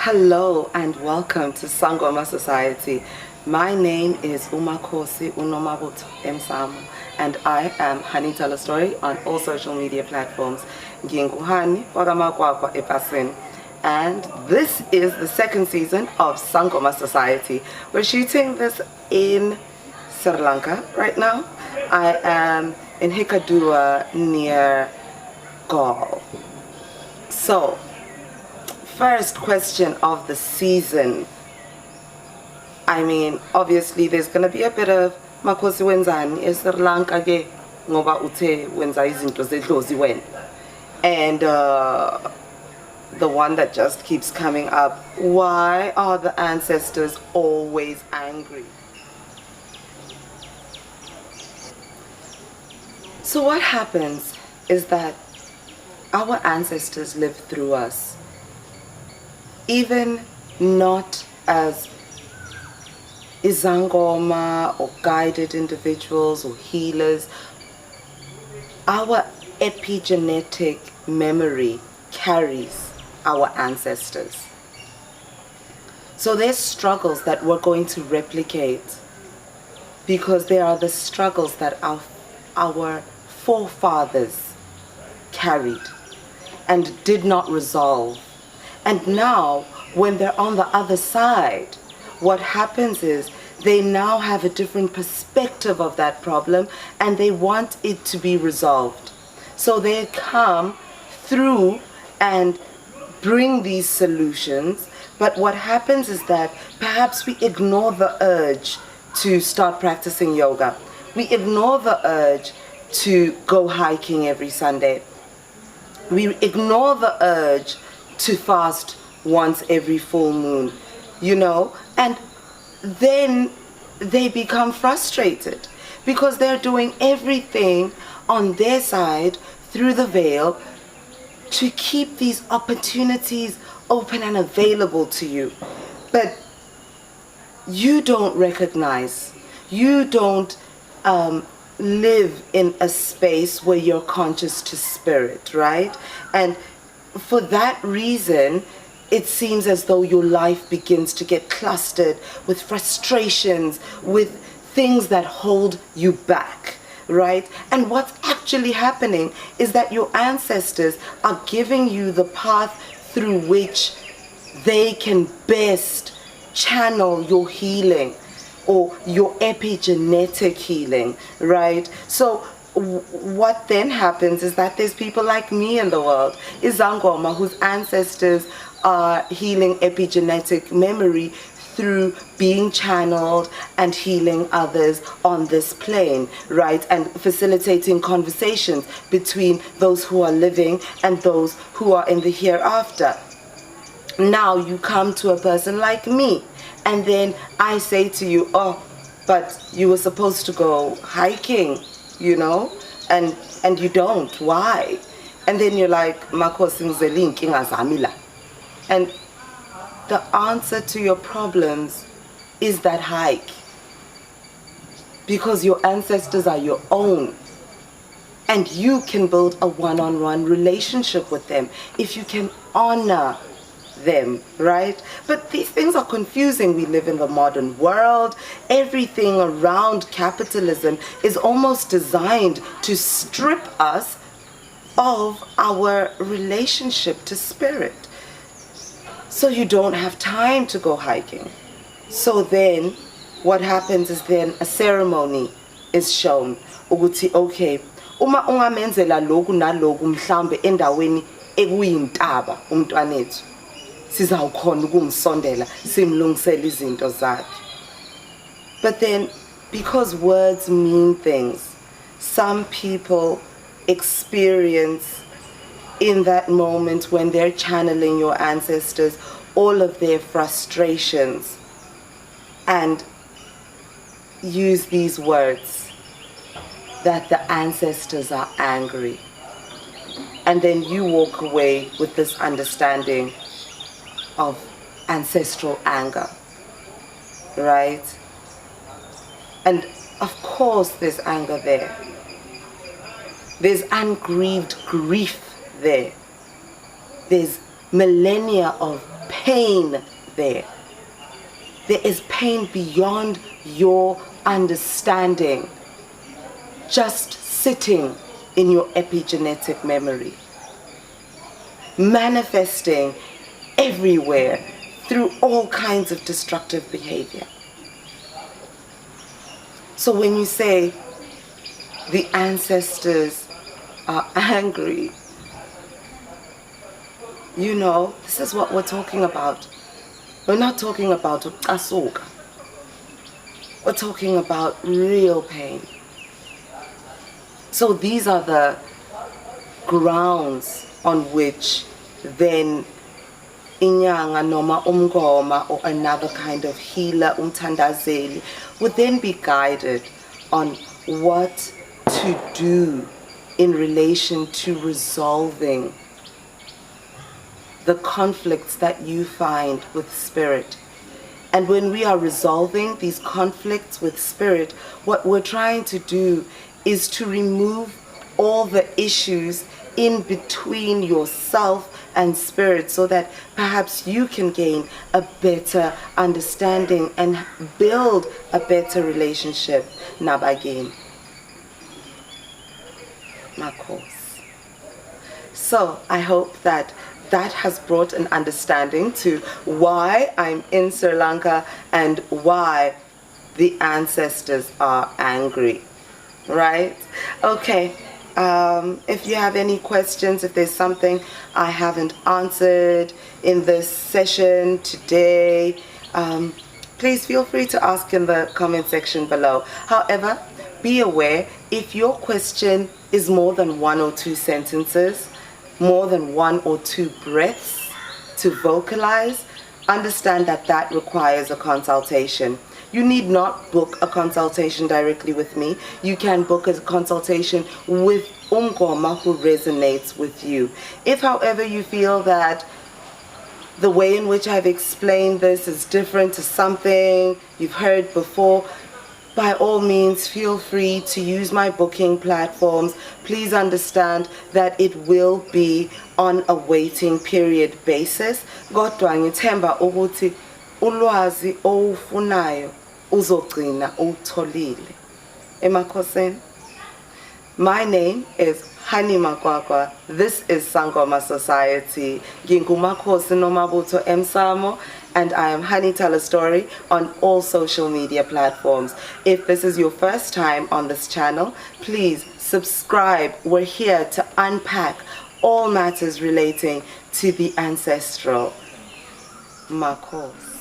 Hello and welcome to Sangoma Society. My name is UMakhosi Nomabutho and I am Honey Tell a Story on all social media platforms. Nginguhani wakamakwakwa epasini. And this is the second season of Sangoma Society. We're shooting this in Sri Lanka right now. I am in Hikadua near Gaul. So, first question of the season. I mean, obviously there's going to be a bit of Makhosi wenzani Sri Lanka ke ngoba uthe wenza izinto zedlozi wena. And the one that just keeps coming up, why are the ancestors always angry? So what happens is that our ancestors live through us. Even not as Sangoma or guided individuals or healers, our epigenetic memory carries our ancestors. So there's struggles that we're going to replicate because they are the struggles that our forefathers carried and did not resolve. And now, when they're on the other side, what happens is they now have a different perspective of that problem and they want it to be resolved. So they come through and bring these solutions, but what happens is that perhaps we ignore the urge to start practicing yoga. We ignore the urge to go hiking every Sunday. We ignore the urge to fast once every full moon, and then they become frustrated because they're doing everything on their side through the veil to keep these opportunities open and available to you. But you don't recognize, you don't live in a space where you're conscious to spirit, right? And for that reason, it seems as though your life begins to get clustered with frustrations, with things that hold you back, right? And what's actually happening is that your ancestors are giving you the path through which they can best channel your healing or your epigenetic healing, right? So what then happens is that there's people like me in the world, Sangoma, whose ancestors are healing epigenetic memory through being channeled and healing others on this plane, right? And facilitating conversations between those who are living and those who are in the hereafter. Now you come to a person like me, and then I say to you, oh, but you were supposed to go hiking, and you don't. Why? And then you're like, Makhosi ngizele inkinga zami la. And the answer to your problems is that hike. Because your ancestors are your own. And you can build a one-on-one relationship with them if you can honor them, right? But these things are confusing. We live in the modern world. Everything around capitalism is almost designed to strip us of our relationship to spirit. So you don't have time to go hiking. So then what happens is then a ceremony is shown. Ukuthi okay, uma ungamenzela lokhu naloku mhlambe endaweni ekuyintaba umntwanethu, sizawukhona ukumsondela simlungisele izinto zakhe. But then, because words mean things, some people experience in that moment when they're channeling your ancestors all of their frustrations and use these words that the ancestors are angry. And then you walk away with this understanding of ancestral anger, right? And of course there's anger there. There's ungrieved grief there. There's millennia of pain there. There is pain beyond your understanding, just sitting in your epigenetic memory, manifesting everywhere through all kinds of destructive behavior. So when you say the ancestors are angry, you know, this is what we're talking about. We're not talking about ukasuka. We're talking about real pain. So these are the grounds on which then inyanga noma umngoma or another kind of healer, umthandazeli, would then be guided on what to do in relation to resolving the conflicts that you find with spirit. And when we are resolving these conflicts with spirit, what we're trying to do is to remove all the issues in between yourself and spirit, so that perhaps you can gain a better understanding and build a better relationship nabagin. Makhosi. So I hope that has brought an understanding to why I'm in Sri Lanka and why the ancestors are angry, right? Okay. If you have any questions, if there's something I haven't answered in this session today, please feel free to ask in the comment section below. However, be aware, if your question is more than 1 or 2 sentences, more than 1 or 2 breaths to vocalize, understand that that requires a consultation. You need not book a consultation directly with me. You can book a consultation with umngoma who resonates with you. If, however, you feel that the way in which I've explained this is different to something you've heard before, by all means, feel free to use my booking platforms. Please understand that it will be on a waiting period basis. Kodwa ngithemba ukuthi ulwazi owufunayo uzogcina utholile. Emakhosini. My name is Hani Makwakwa. This is Sangoma Society. UMakhosi Nomabutho Emsamo, and I am Hani Tell a Story on all social media platforms. If this is your first time on this channel, please subscribe. We're here to unpack all matters relating to the ancestral. Makhosi.